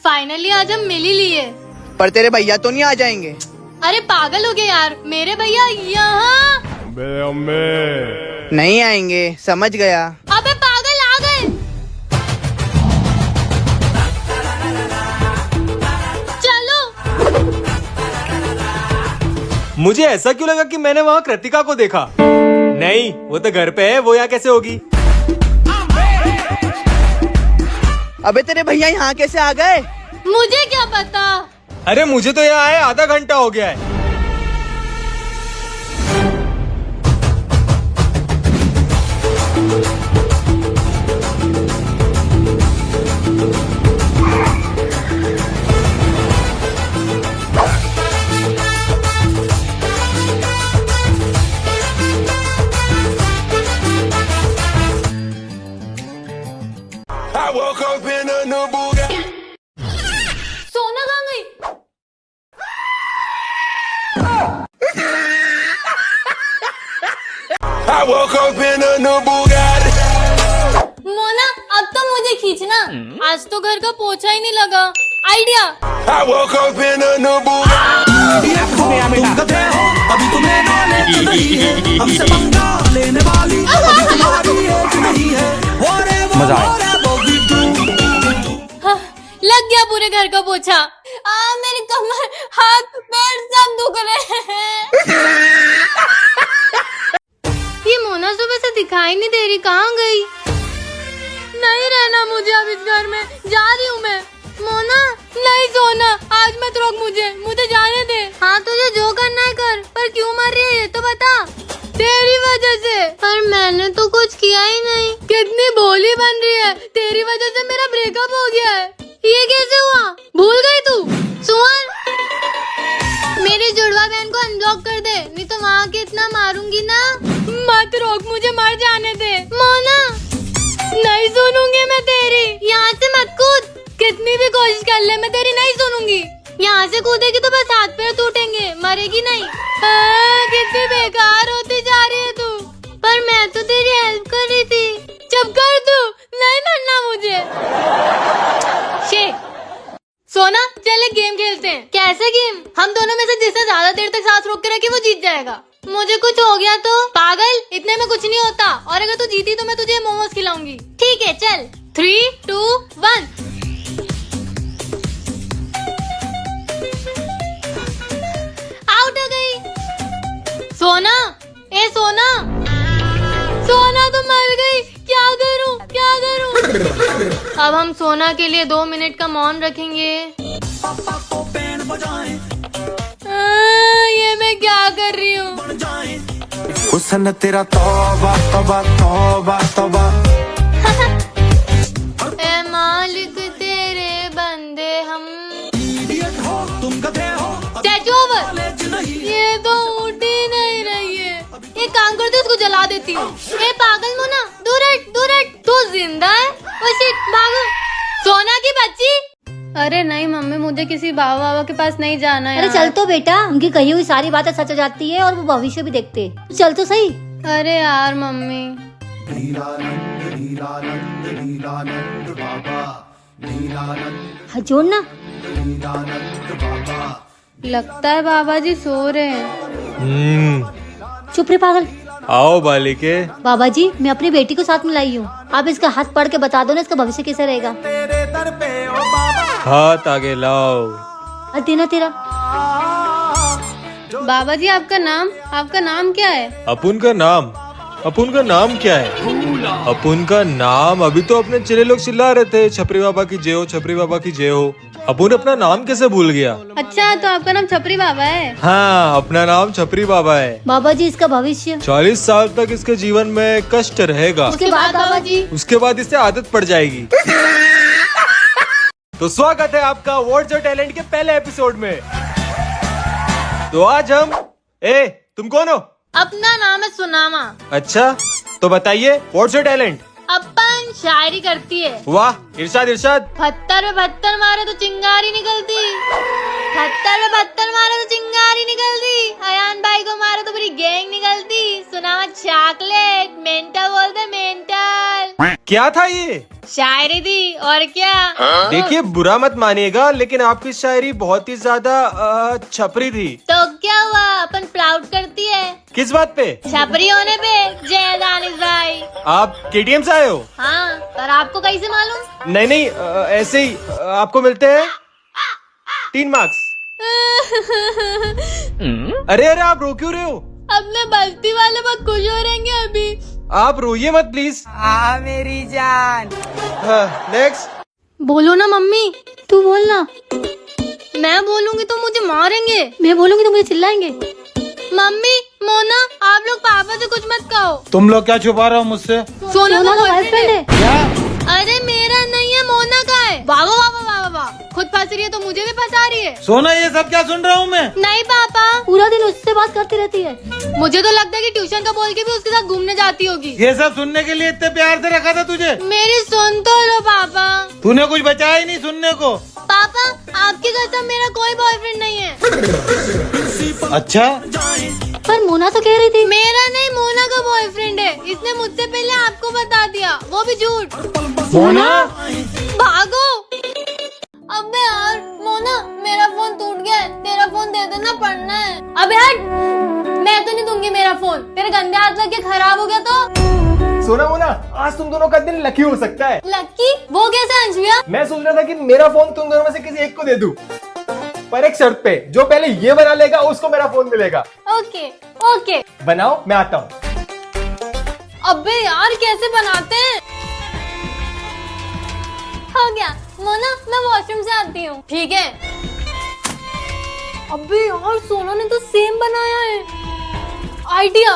Finally आज हम मिल ही लिए। पर तेरे भैया तो नहीं आ जाएंगे? अरे पागल हो गए यार, मेरे भैया यहाँ। नहीं आएंगे, समझ गया। अबे पागल आ गए। चलो। मुझे ऐसा क्यों लगा कि मैंने वहाँ कृतिका को देखा। नहीं, वो तो घर पे है, वो यहाँ कैसे होगी। अबे तेरे भैया यहाँ कैसे आ गए? मुझे क्या पता। अरे मुझे तो यहाँ आए आधा घंटा हो गया है। I woke up in a new Bugatti. सोना कहाँ गई? I woke up in a new Bugatti. Mona अब तो मुझे खींचना। आज तो घर का पोछा ही नहीं लगा। Idea. I woke up in a new Bugatti. अभी तुम्हें नॉलेज नहीं है, हमसे पंगा लेने वाली अभी तुम्हारी एज नहीं है। मजा आया। हाँ, लग गया पूरे घर का पोछा। मेरी कमर, हाथ, पैर सब दुख रहे हैं। ये मोना सुबह से दिखाई नहीं दे रही, कहाँ गई? नहीं रहना मुझे अब इस घर में, जा रही हूँ मैं। मोना नहीं सोना, आज मत रोक मुझे जाने दे। हाँ तुझे जो करना है कर, पर क्यों मर रही है ये तो बता। तेरी वजह से। पर मैंने तो कुछ किया ही नहीं। कितनी भोली बन रही है, तेरी वजह से मेरा ब्रेकअप हो गया है। ये कैसे हुआ? भूल गई तू? सुन, मेरी जुड़वा बहन को अनब्लॉक कर दे, नहीं तो वहाँ के इतना मारूंगी ना। मत रोक मुझे, मर जाने दे। मोना नहीं सुनूंगी मैं तेरी। यहाँ से मत कूद, कितनी भी कोशिश कर ले मैं तेरी नहीं सुनूंगी। यहाँ से कूदेगी तो बस हाथ पैर टूटेंगे, मरेगी नहीं। कितनी बेकार होती जा रही है तू। पर मैं तो तेरी हेल्प कर रही थी। चुप कर तू, नहीं मरना मुझे। शे सोना चल एक गेम खेलते हैं। कैसे गेम? हम दोनों में से जिसने ज्यादा देर तक सांस रोक के रखी वो जीत जाएगा। मुझे कुछ हो गया तो? पागल, इतने में कुछ नहीं होता। और अगर तू जीती तो मैं तुझे मोमोज खिलाऊंगी। ठीक है चल। 3, 2, 1। आउट हो गई। सोना, ए सोना, सोना तो मर गई। क्या करूं, क्या करूं? अब हम सोना के लिए 2 मिनट का मौन रखेंगे। ये मैं क्या कर रही हूँ? हुस्न तेरा तौबा तौबा तौबा तौबा। ए मालिक तेरे बंदे हम। तुम गधे हो। Statue over. ये तो उठ ही नहीं रही है। एक काम करती हूँ, इसको जला देती हूँ। ए पागल मोना, दूर हट, दूर हट। तू जिंदा है? ओ शिट, भागो। सोना की बच्ची। अरे नहीं मम्मी, मुझे किसी बाबा के पास नहीं जाना है। अरे चल तो बेटा, उनकी कही हुई सारी बातें सच हो जाती है और वो भविष्य भी देखते हैं। चल तो सही। अरे यार मम्मी। हाँ जोड़ना। लगता है बाबा जी सो रहे हैं। चुप रे पागल। आओ बालिके। बाबा जी मैं अपनी बेटी को साथ में लाई हूँ, आप इसका हाथ पढ़ के बता दो ना इसका भविष्य कैसे रहेगा। हाथ आगे लाओ। देना तेरा। बाबा जी आपका नाम क्या है? अपुन का नाम क्या है? अपुन का नाम अभी तो अपने चेले लोग चिल्ला रहे थे, छपरी बाबा की जय हो, छपरी बाबा की जय हो। अपुन अपना नाम कैसे भूल गया? अच्छा तो आपका नाम छपरी बाबा है? हाँ, अपना नाम छपरी बाबा है। बाबा जी इसका भविष्य 40 साल तक इसके जीवन में कष्ट रहेगा। उसके बाद बाबा जी? उसके बाद इससे आदत पड़ जाएगी। तो स्वागत है आपका व्हाट्स योर टैलेंट के पहले एपिसोड में। तो आज हम तुम कौन हो? अपना नाम है सुनामा। अच्छा तो बताइए व्हाट्स योर टैलेंट? अपन शायरी करती है। वाह, इरशाद। पत्थर में पत्थर मारे तो चिंगारी निकलती। पत्थर में पत्थर मारे तो चिंगारी निकलती। अयान भाई को मारे तो पूरी गैंग निकलती। सुनामा चॉकलेट, मेंटल बोलते मेंटल। क्या था ये? शायरी थी और क्या। देखिए बुरा मत मानिएगा, लेकिन आपकी शायरी बहुत ही ज्यादा छपरी थी। तो क्या हुआ, अपन प्राउड करती है किस बात पे? छपरी होने पे। जय दानिश भाई। आप केटीएम से आए हो? हाँ, पर आपको कैसे मालूम? नहीं नहीं, ऐसे ही आपको मिलते हैं 3 मार्क्स। अरे अरे आप रो क्यों रहे हो? अपने बस्ती वाले बहुत खुश हो रहेंगे अभी। आप रोइए मत प्लीज। मेरी जान। नेक्स्ट। बोलो ना मम्मी। तू बोल ना। मैं बोलूंगी तो मुझे मारेंगे। मैं बोलूंगी तो मुझे चिल्लाएंगे। मम्मी, मोना, आप लोग पापा से कुछ मत कहो। तुम लोग क्या छुपा रहे हो मुझसे? सोना का तो बॉयफ्रेंड है। क्या? अरे मेरा नहीं है, मोना का है। वाह वाह वाह वाह वाह, खुद फंस रही है तो मुझे भी फंसा रही है। सोना, ये सब क्या सुन रहा हूँ मैं? नहीं पापा, पूरा दिन उससे बात करती रहती है। मुझे तो लगता है कि ट्यूशन का बोल के भी उसके साथ घूमने जाती होगी। ये सब सुनने के लिए इतने प्यार से रखा था तुझे? मेरी सुन तो लो पापा। तूने कुछ बचाया ही नहीं सुनने को। पापा, आपकी कसम, मेरा कोई बॉयफ्रेंड नहीं है। अच्छा, पर मोना तो कह रही थी। मेरा नहीं, मोना का बॉयफ्रेंड है। इसने मुझसे पहले आपको बता दिया, वो भी झूठ। मोना, भागो। अबे यार मोना, मेरा फोन टूट गया है, तेरा फोन दे देना, पढ़ना है। अबे हट, मैं तो नहीं दूंगी मेरा फोन। तेरे गंदे हाथ लग के खराब हो गया तो। सोना मोना, आज तुम दोनों का दिन लकी हो सकता है। लक्की? वो कैसे अंशुया? मैं सोच रहा था कि मेरा फोन तुम दोनों में से किसी एक को दे दूं, पर एक शर्त पे, जो पहले ये बना लेगा उसको मेरा फोन मिलेगा। Okay okay. बनाओ, मैं आता हूँ। अबे यार कैसे बनाते हैं? हो गया मोना, मैं वॉशरूम से आती हूँ। ठीक है। अबे यार सोना ने तो सेम बनाया है। आइडिया।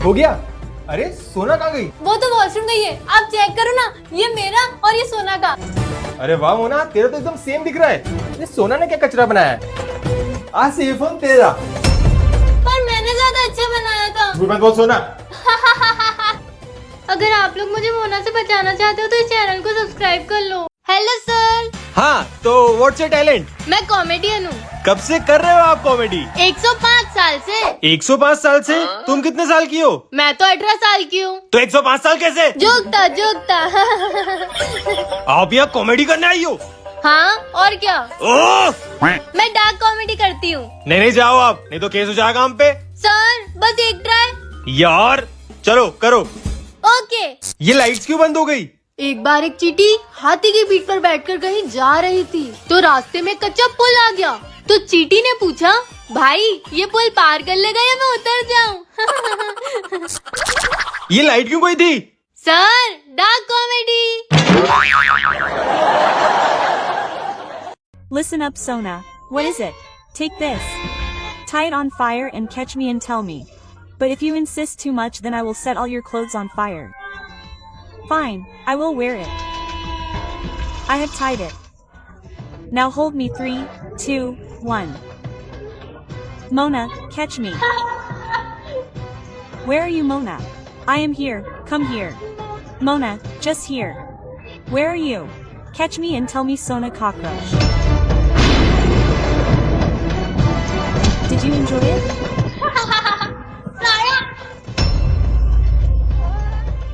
हो गया। अरे सोना कहाँ गई? वो तो वॉशरूम गई है, आप चेक करो ना, ये मेरा और ये सोना का। अरे वाह मोना, तेरा तो एकदम सेम दिख रहा है। ये सोना ने क्या कचरा बनाया है? आज से ये फोन तेरा। पर मैंने ज्यादा अच्छा बनाया था। मत बोल सोना। अगर आप लोग मुझे मोना से बचाना चाहते हो तो इस चैनल को सब्सक्राइब कर लो। Hello sir. हाँ, तो व्हाट्स योर टैलेंट? मैं कॉमेडियन हूँ। कब से कर रहे हो आप कॉमेडी? 105 साल से। 105 साल से? तुम कितने साल की हो? मैं तो 18 साल की हूँ। तो 105 साल कैसे? जोकता जोकता। आप यहाँ कॉमेडी करने आई हो? हाँ, और क्या। ओह! मैं डार्क कॉमेडी करती हूँ। नहीं जाओ आप, नहीं तो केस हो जाएगा हम पे। सर बस एक ट्राई। यार चलो करो। ओके। ये लाइट्स क्यों बंद हो गई? एक बार एक चींटी हाथी की पीठ पर बैठकर कहीं जा रही थी, तो रास्ते में कच्चा पुल आ गया। तो चींटी ने पूछा, भाई ये पुल पार कर लेगा या मैं उतर जाऊं? ये लाइट क्यों गई थी? Sir dark comedy. Listen up, Sona. What is it? Take this. Tie it on fire and catch me and tell me. But if you insist too much, then I will set all your clothes on fire. Fine, I will wear it. I have tied it. Now hold me 3, 2, 1. Mona, catch me. Where are you, Mona? I am here, come here. Mona, just here. Where are you? Catch me and tell me, Sona Cockroach. Did you enjoy it?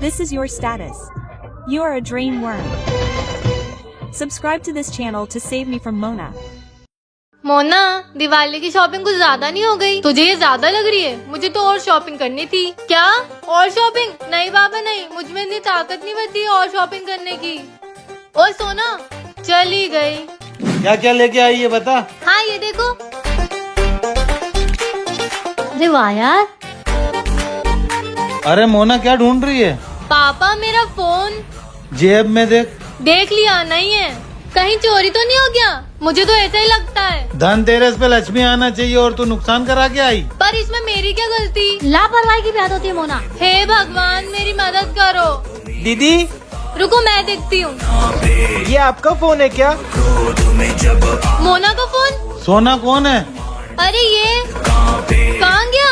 This is your status. You are a drain worm. Subscribe to this channel to save me from Mona. Mona, Diwali की shopping कुछ ज्यादा नहीं हो गई? तुझे ये ज्यादा लग रही है? मुझे तो और शॉपिंग करनी थी। क्या और शॉपिंग? नहीं बाबा नहीं, मुझ में इतनी ताकत नहीं बची और शॉपिंग करने की। और सोना चली गई। क्या क्या लेके आई है बता? हाँ ये देखो। अरे वाह यार। अरे मोना, क्या ढूंढ रही है? पापा मेरा फोन। जेब में देख। देख लिया, नहीं है। कहीं चोरी तो नहीं हो गया? मुझे तो ऐसा ही लगता है। धनतेरस पे लक्ष्मी आना चाहिए और तू नुकसान करा के आई। पर इसमें मेरी क्या गलती? लापरवाही की बात होती है मोना। हे भगवान मेरी मदद करो। दीदी रुको मैं देखती हूँ। ये आपका फोन है क्या? मोना का फोन? सोना कौन है? अरे ये कहाँ गया?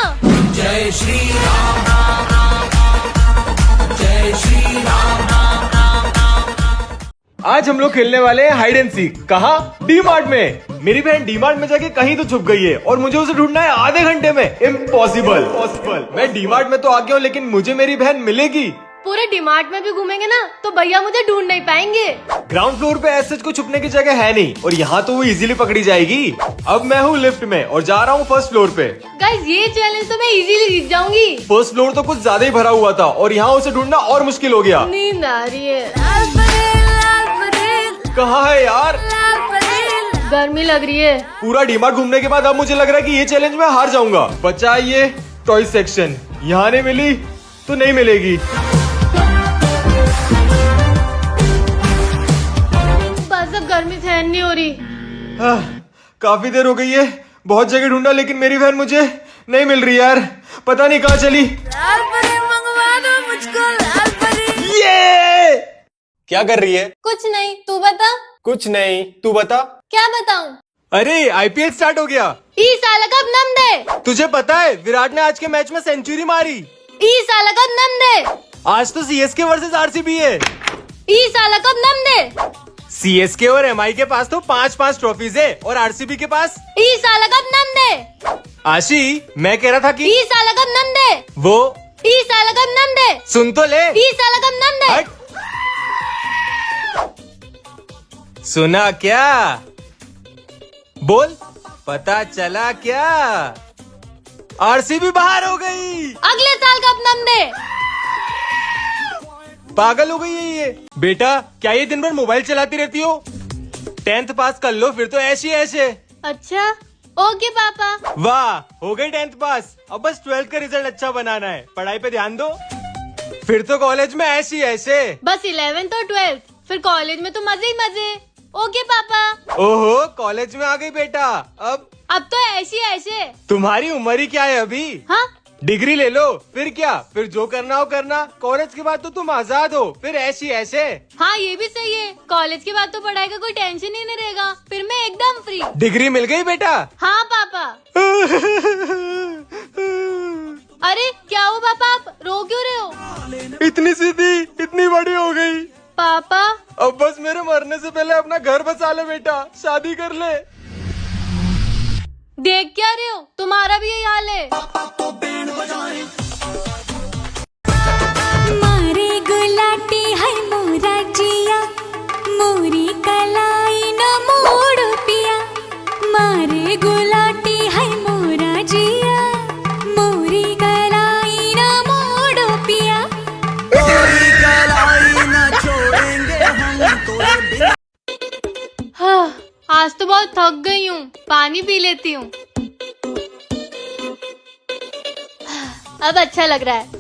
आज हम लोग खेलने वाले हैं हाइड एंड सीक। कहा? डी मार्ट में। मेरी बहन डी मार्ट में जाके कहीं तो छुप गई है और मुझे उसे ढूंढना है आधे घंटे में। इम्पॉसिबल। मैं डी मार्ट में तो आ गया हूँ, लेकिन मुझे मेरी बहन मिलेगी पूरे डिमार्ट में भी घूमेंगे ना तो भैया मुझे ढूंढ नहीं पाएंगे। ग्राउंड फ्लोर पे ऐसे को छुपने की जगह है नहीं, और यहाँ तो वो इजीली पकड़ी जाएगी। अब मैं हूँ लिफ्ट में और जा रहा हूँ फर्स्ट फ्लोर पे। गाइस ये चैलेंज तो मैं इजीली जीत जाऊंगी। फर्स्ट फ्लोर तो कुछ ज्यादा ही भरा हुआ था और यहाँ उसे ढूंढना और मुश्किल हो गया। नींद आ रही है। कहाँ है यार? गर्मी लग रही है। पूरा डीमार्ट घूमने के बाद अब मुझे लग रहा है कि ये चैलेंज मैं हार जाऊंगा। बचा ये टॉय सेक्शन, यहाँ नहीं मिली तो नहीं मिलेगी। बस अब गर्मी सहन नहीं हो रही। काफी देर हो गई है, बहुत जगह ढूंढा लेकिन मेरी बहन मुझे नहीं मिल रही यार, पता नहीं कहाँ चली। ये क्या कर रही है? कुछ नहीं, तू बता। कुछ नहीं, तू बता। क्या बताऊं? अरे आईपीएल स्टार्ट हो गया। ई साला कब नम दे। तुझे पता है विराट ने आज के मैच में सेंचुरी मारी। ई साला कब नम दे। आज तो सीएसके वर्सेस आरसीबी है। ई साला कब नम दे। सीएसके और एमआई के पास तो 5-5 ट्रॉफीज है और आरसीबी के पास। ई साला कब नम दे। आशी, मैं कह रहा था कि ई साला कब नम दे। वो ई साला कब नम दे। सुन तो ले। ई साला कब नम दे। हट। सुना क्या? बोल, पता चला क्या? आरसीबी बाहर हो गई। अगले साल कब नम दे। पागल हो गई है ये। बेटा, क्या ये दिन भर मोबाइल चलाती रहती हो? 10th पास कर लो, फिर तो ऐसे ऐसे। अच्छा, ओके पापा। वाह, हो गई 10th पास। अब बस 12th का रिजल्ट अच्छा बनाना है, पढ़ाई पे ध्यान दो। फिर तो कॉलेज में ऐसे ऐसे। बस 11th और 12th, फिर कॉलेज में तो मजे ही मजे। ओके पापा। ओहो, कॉलेज में आ गई बेटा। अब तो ऐसे ऐसे। तुम्हारी उम्र ही क्या है अभी? हाँ, डिग्री ले लो, फिर क्या? फिर जो करना हो करना। कॉलेज के बाद तो तुम आजाद हो, फिर ऐसी ऐसे। हाँ ये भी सही है। कॉलेज के बाद तो पढ़ाई का कोई टेंशन ही नहीं रहेगा, फिर मैं एकदम फ्री। डिग्री मिल गई बेटा? हाँ पापा। अरे क्या हुआ पापा, आप रो क्यों रहे हो? इतनी सीधी, इतनी बड़ी हो गई। पापा, अब बस मेरे मरने से पहले अपना घर बसा ले बेटा, शादी कर ले। देख क्या रहे हो, तुम्हारा भी यही हाल है। मारे गुलाटी है मोरा जिया, मोरी कलाई न मोड़ पिया। मारे गुलाटी है मोरा जिया, मोरी कलाई न मोड़ पिया। कोई कलाई न छोड़ेंगे हम तोरे। हाँ, आज तो बहुत थक गई हूँ, पानी पी लेती हूँ। अब अच्छा लग रहा है।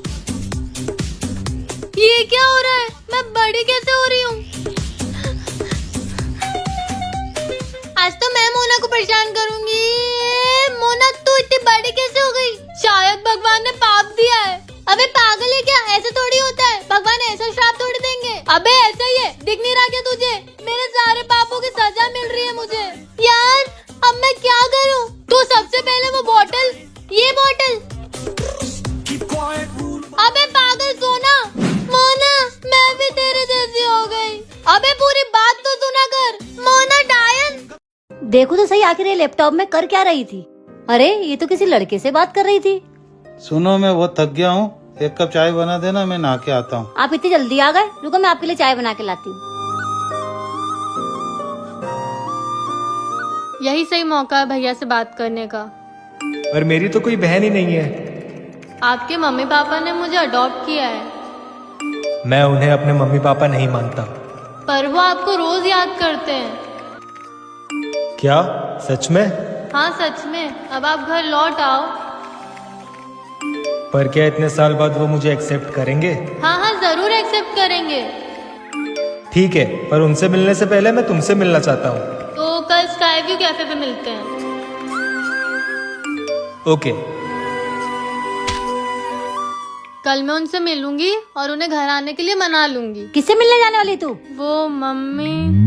ये क्या हो रहा है, मैं बड़ी कैसे हो रही हूँ? आज तो मैं मोना को परेशान करूंगी। मोना तू इतनी बड़ी कैसे हो गई? शायद भगवान ने पाप दिया है। अबे पागल है क्या, ऐसे थोड़ी होता है, भगवान ऐसा श्राप थोड़ी देंगे। अबे ऐसा ही है, दिख नहीं रहा क्या तुझे? मेरे सारे पापों की सजा मिल रही है मुझे। यार अब मैं क्या करूं? तू सबसे पहले वो बॉटल, ये बॉटल। अबे पागल सोना। मोना, मैं भी तेरे जैसी हो गई। अबे पूरी बात तो सुना कर। मोना डायन। देखो तो सही, आखिर ये लैपटॉप में कर क्या रही थी? अरे ये तो किसी लड़के से बात कर रही थी। सुनो, मैं बहुत थक गया हूँ, एक कप चाय बना देना, मैं नहा के आता हूँ। आप इतनी जल्दी आ गए? रुको मैं आपके लिए चाय बना के लाती हूँ। यही सही मौका है भैया से बात करने का। पर मेरी तो कोई बहन ही नहीं है। आपके मम्मी पापा ने मुझे अडॉप्ट किया है। मैं उन्हें अपने मम्मी पापा नहीं मानता। पर वो आपको रोज याद करते हैं। क्या सच में? हाँ सच में। अब आप घर लौट आओ। पर क्या इतने साल बाद वो मुझे एक्सेप्ट करेंगे? हाँ हाँ जरूर एक्सेप्ट करेंगे। ठीक है, पर उनसे मिलने से पहले मैं तुमसे मिलना चाहता हूँ। तो कल स्काई व्यू कैफे पे मिलते हैं। ओके। कल मैं उनसे मिलूंगी और उन्हें घर आने के लिए मना लूंगी। किससे मिलने जाने वाली तू? वो मम्मी।